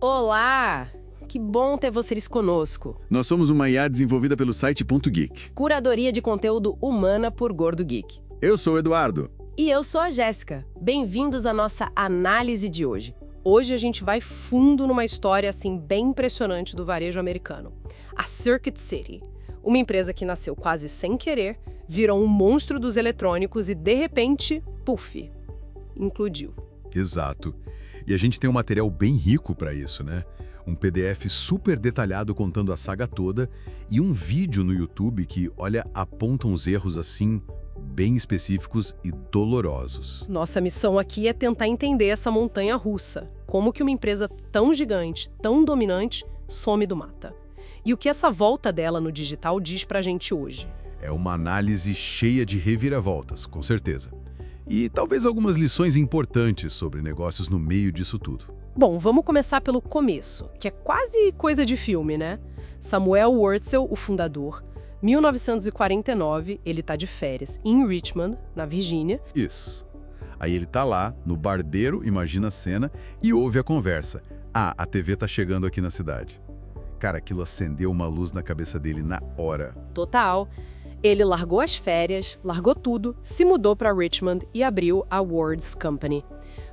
Olá! Que bom ter vocês conosco. Nós somos uma IA desenvolvida pelo site .geek. Curadoria de conteúdo humana por Gordo Geek. Eu sou o Eduardo. E eu sou a Jéssica. Bem-vindos à nossa análise de hoje. Hoje a gente vai fundo numa história assim bem impressionante do varejo americano. A Circuit City. Uma empresa que nasceu quase sem querer, virou um monstro dos eletrônicos e, de repente, puf, implodiu. Exato. E a gente tem um material bem rico para isso, né? Um PDF super detalhado contando a saga toda e um vídeo no YouTube que, olha, aponta uns erros assim bem específicos e dolorosos. Nossa missão aqui é tentar entender essa montanha russa. Como que uma empresa tão gigante, tão dominante, some do mata. E o que essa volta dela no digital diz pra gente hoje? É uma análise cheia de reviravoltas, com certeza. E talvez algumas lições importantes sobre negócios no meio disso tudo. Bom, vamos começar pelo começo, que é quase coisa de filme, né? Samuel Wurtzel, o fundador, 1949, ele tá de férias em Richmond, na Virgínia. Isso. Aí ele tá lá, no barbeiro, imagina a cena, e ouve a conversa. Ah, a TV tá chegando aqui na cidade. Cara, aquilo acendeu uma luz na cabeça dele na hora. Total. Ele largou as férias, largou tudo, se mudou para Richmond e abriu a Wards Company.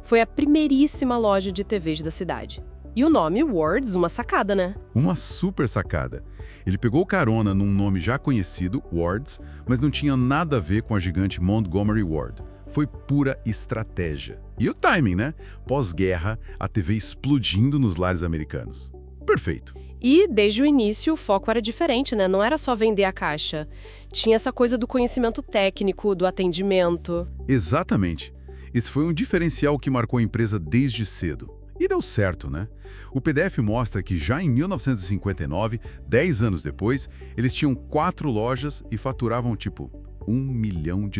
Foi a primeiríssima loja de TVs da cidade. E o nome Wards, uma sacada, né? Uma super sacada. Ele pegou carona num nome já conhecido, Wards, mas não tinha nada a ver com a gigante Montgomery Ward. Foi pura estratégia. E o timing, né? Pós-guerra, a TV explodindo nos lares americanos. Perfeito. E, desde o início, o foco era diferente, né? Não era só vender a caixa. Tinha essa coisa do conhecimento técnico, do atendimento. Exatamente. Esse foi um diferencial que marcou a empresa desde cedo. E deu certo, né? O PDF mostra que já em 1959, 10 anos depois, eles tinham 4 lojas e faturavam tipo $1 milhão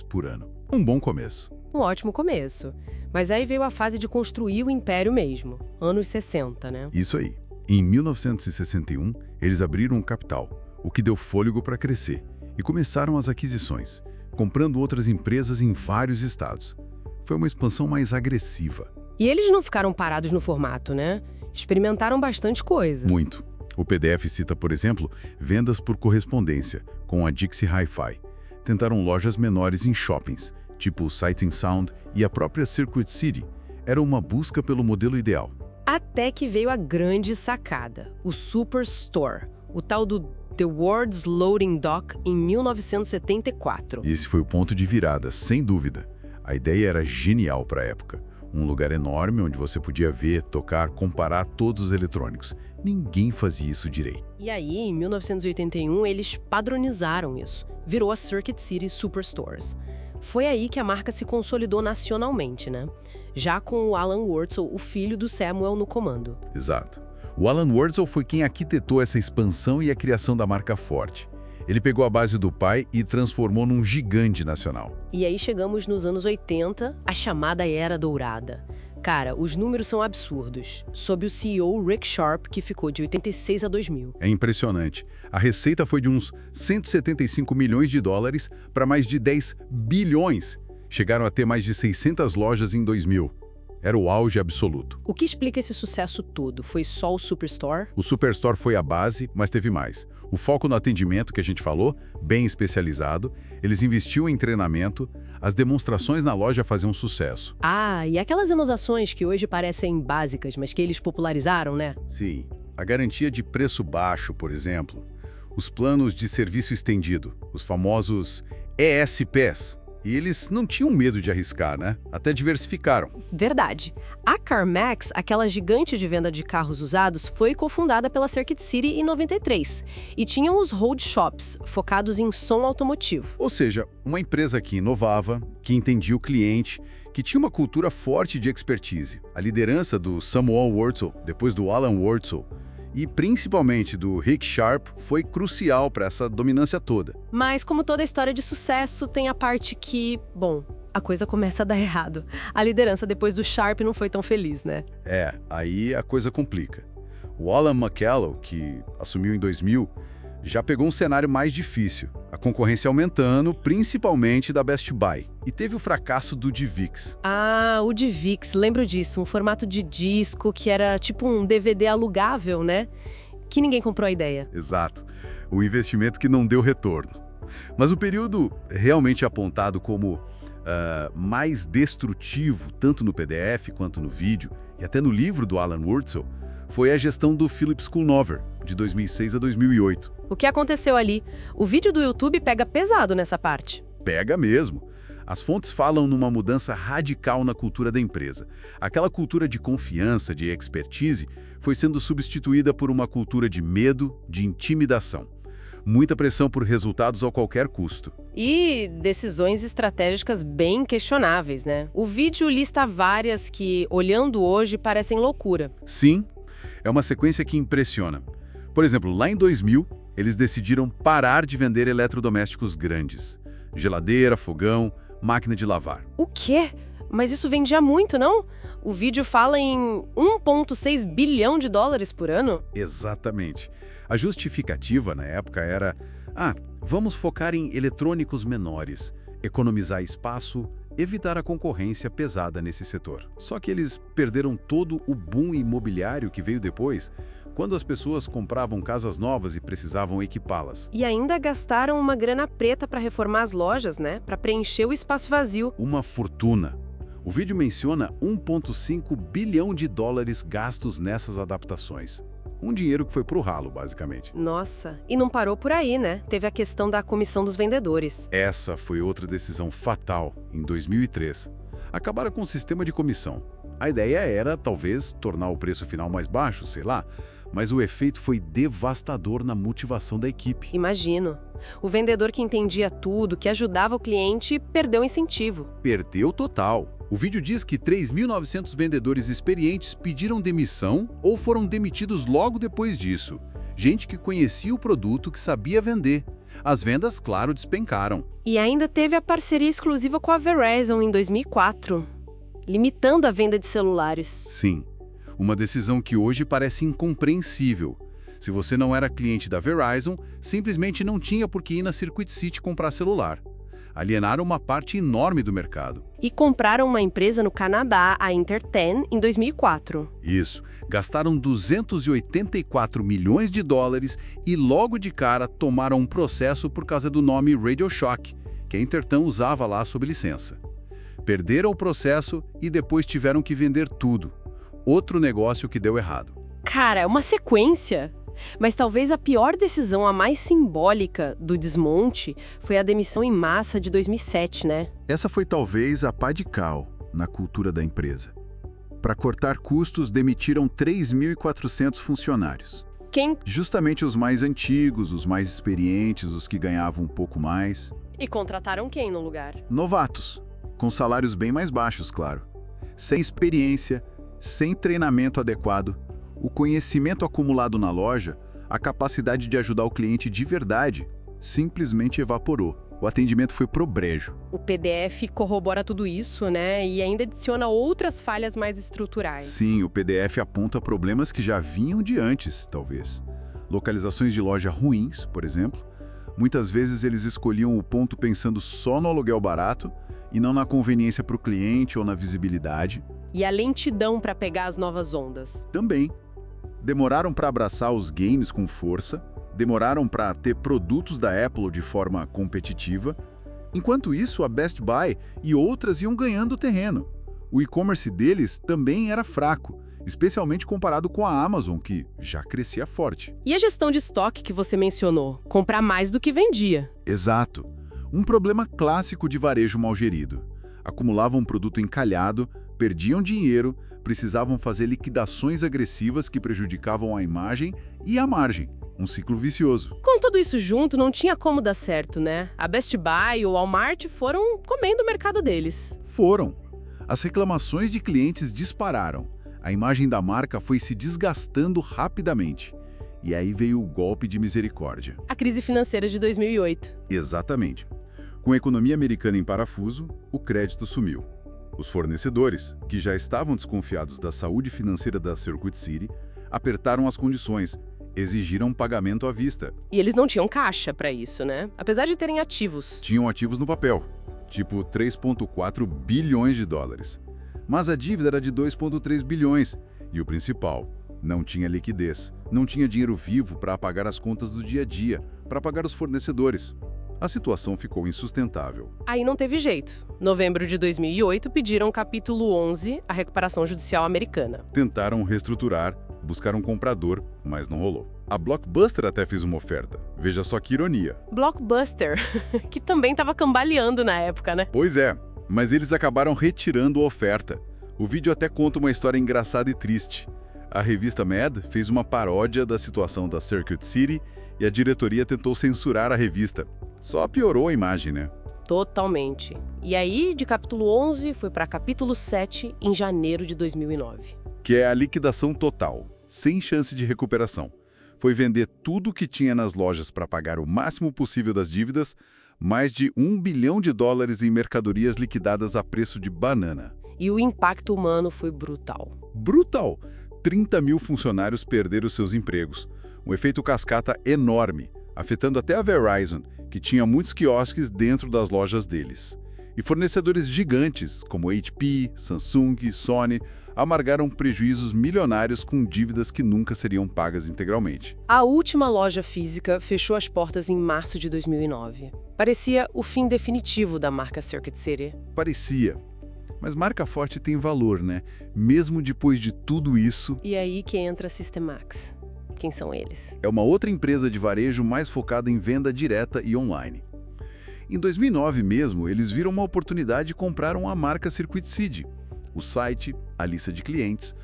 por ano. Um bom começo. Um ótimo começo. Mas aí veio a fase de construir o império mesmo. Anos 60, né? Isso aí. Em 1961, eles abriram um capital, o que deu fôlego para crescer, e começaram as aquisições, comprando outras empresas em vários estados. Foi uma expansão mais agressiva. E eles não ficaram parados no formato, né? Experimentaram bastante coisa. Muito. O PDF cita, por exemplo, vendas por correspondência, com a Dixie Hi-Fi. Tentaram lojas menores em shoppings, tipo o Sight & Sound e a própria Circuit City. Era uma busca pelo modelo ideal. Até que veio a grande sacada, o Superstore, o tal do The Wards Loading Dock em 1974. Esse foi o ponto de virada, sem dúvida. A ideia era genial para a época. Um lugar enorme onde você podia ver, tocar, comparar todos os eletrônicos. Ninguém fazia isso direito. E aí, em 1981, eles padronizaram isso. Virou a Circuit City Superstores. Foi aí que a marca se consolidou nacionalmente, né? Já com o Alan Wurtzel, o filho do Samuel, no comando. Exato. O Alan Wurtzel foi quem arquitetou essa expansão e a criação da marca forte. Ele pegou a base do pai e transformou num gigante nacional. E aí chegamos nos anos 80, a chamada Era Dourada. Cara, os números são absurdos. Sob o CEO Rick Sharp, que ficou de 86 a 2000. É impressionante. A receita foi de uns $175 milhões para mais de 10 bilhões. Chegaram a ter mais de 600 lojas em 2000. Era o auge absoluto. O que explica esse sucesso todo? Foi só o Superstore? O Superstore foi a base, mas teve mais. O foco no atendimento que a gente falou, bem especializado, eles investiam em treinamento, as demonstrações na loja faziam sucesso. Ah, e aquelas inovações que hoje parecem básicas, mas que eles popularizaram, né? Sim. A garantia de preço baixo, por exemplo. Os planos de serviço estendido, os famosos ESPs. E eles não tinham medo de arriscar, né? Até diversificaram. Verdade. A CarMax, aquela gigante de venda de carros usados, foi cofundada pela Circuit City em 93. E tinham os road shops, focados em som automotivo. Ou seja, uma empresa que inovava, que entendia o cliente, que tinha uma cultura forte de expertise. A liderança do Samuel Wurtzel, depois do Alan Wurtzel, e principalmente do Rick Sharp, foi crucial para essa dominância toda. Mas, como toda história de sucesso, tem a parte que, bom, a coisa começa a dar errado. A liderança depois do Sharp não foi tão feliz, né? Aí a coisa complica. O Alan McCallum, que assumiu em 2000, já pegou um cenário mais difícil, a concorrência aumentando, principalmente da Best Buy. E teve o fracasso do DivX. Ah, o DivX, lembro disso, um formato de disco que era tipo um DVD alugável, né? Que ninguém comprou a ideia. Exato. O investimento que não deu retorno. Mas o período realmente apontado como mais destrutivo, tanto no PDF quanto no vídeo, e até no livro do Alan Wurtzel, foi a gestão do Philip Schoonmaker, de 2006 a 2008. O que aconteceu ali? O vídeo do YouTube pega pesado nessa parte. Pega mesmo. As fontes falam numa mudança radical na cultura da empresa. Aquela cultura de confiança, de expertise, foi sendo substituída por uma cultura de medo, de intimidação. Muita pressão por resultados a qualquer custo. E decisões estratégicas bem questionáveis, né? O vídeo lista várias que, olhando hoje, parecem loucura. Sim, é uma sequência que impressiona. Por exemplo, lá em 2000, eles decidiram parar de vender eletrodomésticos grandes. Geladeira, fogão, máquina de lavar. O quê? Mas isso vendia muito, não? O vídeo fala em 1,6 bilhão de dólares por ano? Exatamente. A justificativa na época era: vamos focar em eletrônicos menores, economizar espaço, evitar a concorrência pesada nesse setor. Só que eles perderam todo o boom imobiliário que veio depois, quando as pessoas compravam casas novas e precisavam equipá-las. E ainda gastaram uma grana preta para reformar as lojas, né? Para preencher o espaço vazio. Uma fortuna. O vídeo menciona 1,5 bilhão de dólares gastos nessas adaptações. Um dinheiro que foi pro ralo, basicamente. Nossa, e não parou por aí, né? Teve a questão da comissão dos vendedores. Essa foi outra decisão fatal, em 2003. Acabaram com o sistema de comissão. A ideia era, talvez, tornar o preço final mais baixo, sei lá, mas o efeito foi devastador na motivação da equipe. Imagino. O vendedor que entendia tudo, que ajudava o cliente, perdeu o incentivo. Perdeu total. O vídeo diz que 3.900 vendedores experientes pediram demissão ou foram demitidos logo depois disso. Gente que conhecia o produto, que sabia vender. As vendas, claro, despencaram. E ainda teve a parceria exclusiva com a Verizon em 2004, limitando a venda de celulares. Sim, uma decisão que hoje parece incompreensível. Se você não era cliente da Verizon, simplesmente não tinha por que ir na Circuit City comprar celular. Alienaram uma parte enorme do mercado. E compraram uma empresa no Canadá, a Interten, em 2004. Isso. Gastaram 284 milhões de dólares e logo de cara tomaram um processo por causa do nome Radio Shack, que a Interten usava lá sob licença. Perderam o processo e depois tiveram que vender tudo. Outro negócio que deu errado. Cara, é uma sequência. Mas talvez a pior decisão, a mais simbólica do desmonte, foi a demissão em massa de 2007, né? Essa foi talvez a pá de cal na cultura da empresa. Para cortar custos, demitiram 3.400 funcionários. Quem? Justamente os mais antigos, os mais experientes, os que ganhavam um pouco mais. E contrataram quem no lugar? Novatos, com salários bem mais baixos, claro. Sem experiência, sem treinamento adequado, o conhecimento acumulado na loja, a capacidade de ajudar o cliente de verdade, simplesmente evaporou. O atendimento foi pro brejo. O PDF corrobora tudo isso, né? E ainda adiciona outras falhas mais estruturais. Sim, o PDF aponta problemas que já vinham de antes, talvez. Localizações de loja ruins, por exemplo. Muitas vezes eles escolhiam o ponto pensando só no aluguel barato e não na conveniência para o cliente ou na visibilidade. E a lentidão para pegar as novas ondas. Também. Demoraram para abraçar os games com força, demoraram para ter produtos da Apple de forma competitiva. Enquanto isso, a Best Buy e outras iam ganhando terreno. O e-commerce deles também era fraco, especialmente comparado com a Amazon, que já crescia forte. E a gestão de estoque que você mencionou? Comprar mais do que vendia. Exato. Um problema clássico de varejo mal gerido. Acumulavam um produto encalhado, perdiam dinheiro, precisavam fazer liquidações agressivas que prejudicavam a imagem e a margem. Um ciclo vicioso. Com tudo isso junto, não tinha como dar certo, né? A Best Buy e o Walmart foram comendo o mercado deles. Foram. As reclamações de clientes dispararam. A imagem da marca foi se desgastando rapidamente. E aí veio o golpe de misericórdia. A crise financeira de 2008. Exatamente. Com a economia americana em parafuso, o crédito sumiu. Os fornecedores, que já estavam desconfiados da saúde financeira da Circuit City, apertaram as condições, Exigiram pagamento à vista. E eles não tinham caixa para isso, né? Apesar de terem ativos. Tinham ativos no papel, tipo 3,4 bilhões de dólares. Mas a dívida era de 2,3 bilhões. E o principal, não tinha liquidez, não tinha dinheiro vivo para pagar as contas do dia a dia, para pagar os fornecedores. A situação ficou insustentável. Aí não teve jeito. Novembro de 2008, pediram capítulo 11, a recuperação judicial americana. Tentaram reestruturar, buscaram um comprador, mas não rolou. A Blockbuster até fez uma oferta. Veja só que ironia. Blockbuster, que também estava cambaleando na época, né? Pois é, mas eles acabaram retirando a oferta. O vídeo até conta uma história engraçada e triste. A revista Mad fez uma paródia da situação da Circuit City e a diretoria tentou censurar a revista. Só piorou a imagem, né? Totalmente. E aí, de capítulo 11, foi para capítulo 7, em janeiro de 2009. Que é a liquidação total, sem chance de recuperação. Foi vender tudo que tinha nas lojas para pagar o máximo possível das dívidas, mais de $1 bilhão em mercadorias liquidadas a preço de banana. E o impacto humano foi brutal. Brutal! 30 mil funcionários perderam seus empregos. Um efeito cascata enorme, afetando até a Verizon, que tinha muitos quiosques dentro das lojas deles. E fornecedores gigantes, como HP, Samsung, Sony, amargaram prejuízos milionários com dívidas que nunca seriam pagas integralmente. A última loja física fechou as portas em março de 2009. Parecia o fim definitivo da marca Circuit City. Parecia. Mas marca forte tem valor, né? Mesmo depois de tudo isso... E aí que entra a Systemax. Quem são eles? É uma outra empresa de varejo mais focada em venda direta e online. Em 2009 mesmo, eles viram uma oportunidade e compraram a marca Circuit City, o site, a lista de clientes,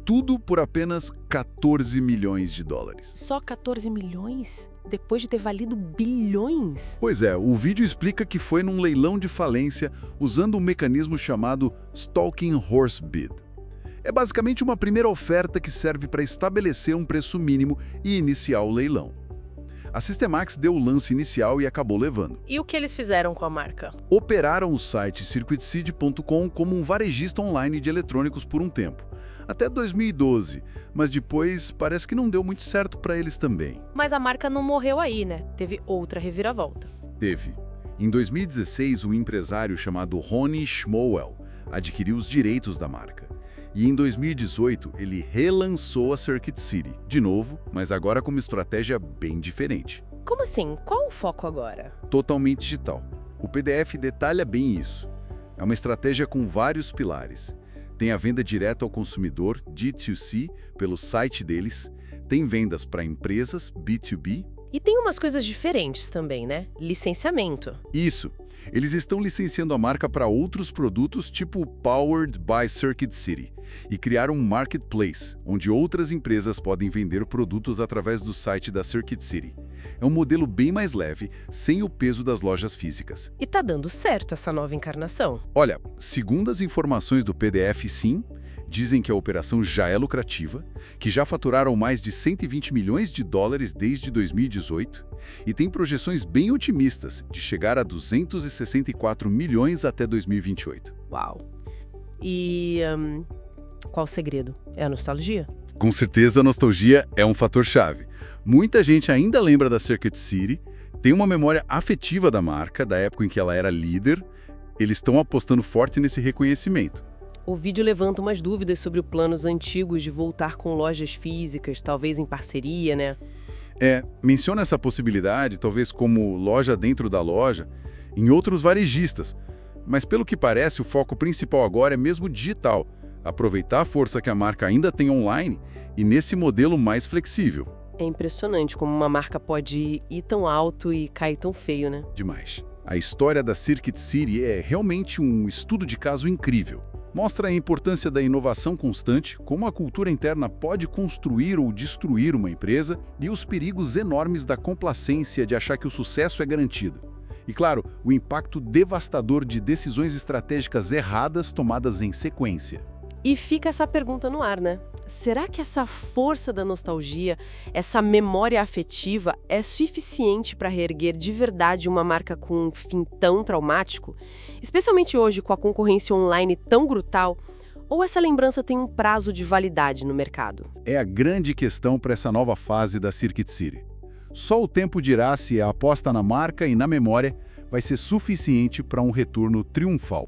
tudo por apenas $14 milhões. Só 14 milhões? Depois de ter valido bilhões? Pois é, o vídeo explica que foi num leilão de falência usando um mecanismo chamado Stalking Horse Bid. É basicamente uma primeira oferta que serve para estabelecer um preço mínimo e iniciar o leilão. A Systemax deu o lance inicial e acabou levando. E o que eles fizeram com a marca? Operaram o site CircuitCity.com como um varejista online de eletrônicos por um tempo, até 2012, mas depois parece que não deu muito certo para eles também. Mas a marca não morreu aí, né? Teve outra reviravolta. Teve. Em 2016, um empresário chamado Ronnie Schmoel adquiriu os direitos da marca. E em 2018, ele relançou a Circuit City, de novo, mas agora com uma estratégia bem diferente. Como assim? Qual o foco agora? Totalmente digital. O PDF detalha bem isso. É uma estratégia com vários pilares. Tem a venda direta ao consumidor, D2C, pelo site deles. Tem vendas para empresas, B2B. E tem umas coisas diferentes também, né? Licenciamento. Isso. Eles estão licenciando a marca para outros produtos tipo Powered by Circuit City e criaram um marketplace, onde outras empresas podem vender produtos através do site da Circuit City. É um modelo bem mais leve, sem o peso das lojas físicas. E tá dando certo essa nova encarnação? Olha, segundo as informações do PDF, sim, dizem que a operação já é lucrativa, que já faturaram mais de $120 milhões desde 2018 e tem projeções bem otimistas de chegar a 264 milhões até 2028. Uau! E qual o segredo? É a nostalgia? Com certeza a nostalgia é um fator-chave. Muita gente ainda lembra da Circuit City, tem uma memória afetiva da marca, da época em que ela era líder. Eles estão apostando forte nesse reconhecimento. O vídeo levanta umas dúvidas sobre os planos antigos de voltar com lojas físicas, talvez em parceria, né? Menciona essa possibilidade, talvez como loja dentro da loja, em outros varejistas. Mas pelo que parece, o foco principal agora é mesmo digital. Aproveitar a força que a marca ainda tem online e nesse modelo mais flexível. É impressionante como uma marca pode ir tão alto e cair tão feio, né? Demais. A história da Circuit City é realmente um estudo de caso incrível. Mostra a importância da inovação constante, como a cultura interna pode construir ou destruir uma empresa e os perigos enormes da complacência de achar que o sucesso é garantido. E, claro, o impacto devastador de decisões estratégicas erradas tomadas em sequência. E fica essa pergunta no ar, né? Será que essa força da nostalgia, essa memória afetiva é suficiente para reerguer de verdade uma marca com um fim tão traumático? Especialmente hoje, com a concorrência online tão brutal, Ou essa lembrança tem um prazo de validade no mercado? É a grande questão para essa nova fase da Circuit City. Só o tempo dirá se a aposta na marca e na memória vai ser suficiente para um retorno triunfal.